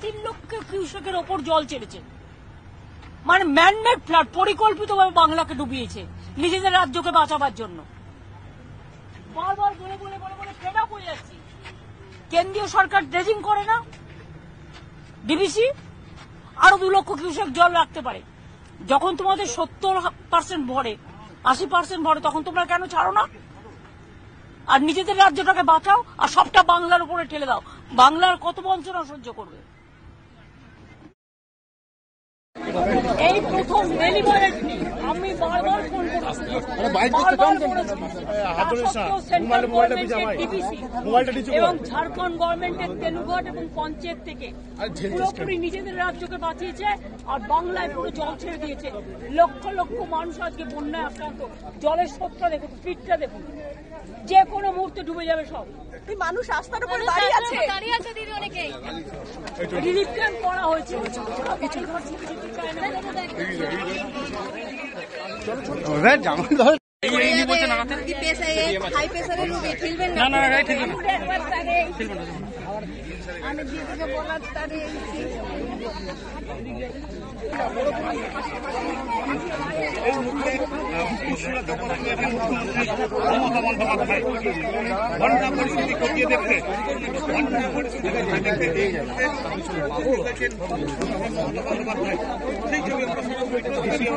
3.5 লক্ষ কিউসেকের ওপর জল ছেড়েছে, মানে ম্যানমেড ফ্লাড, পরিকল্পিতভাবে বাংলাকে ডুবিয়েছে নিজেদের রাজ্যকে বাঁচাবার জন্য। বারবার বলে বলে বলে বলে ফেড আপ হয়ে যাচ্ছি। কেন্দ্রীয় সরকার ড্রেজিং করে না, ডিবিসি আরো 2 লক্ষ কিউসেক জল রাখতে পারে। যখন তোমাদের 70% ভরে, 80% ভরে, তখন তোমরা কেন ছাড়ো না? আর নিজেদের রাজ্যটাকে বাঁচাও, আর সবটা বাংলার উপরে ঠেলে দাও। বাংলার কত বঞ্চনা সহ্য করবে? এই প্রথম ডেলিভারেট আমি বারবার ফোন করেছি, এবং ঝাড়খণ্ড গভর্নমেন্টের তেলুঘাট এবং পঞ্চায়েত থেকে পুরোপুরি নিজেদের রাজ্যকে বাঁচিয়েছে, আর বাংলায় পুরো জল ছেড়ে দিয়েছে। লক্ষ লক্ষ মানুষ আজকে বন্যায় আক্রান্ত। জলের স্রোতটা দেখুন, স্পিডটা দেখুন, যে কোনো মুহূর্তে ডুবে যাবে সব। মানুষ রাস্তার উপরে দাঁড়িয়ে আছে দিদি, অনেকেই রিলিফ ক্যাম্প করা হয়েছে। হাই প্রেসারের রোগী খেলবেন না, আমি দিদিকে বলার তারে বন্যা পরিস্থিতি খতিয়ে দেখতে সেই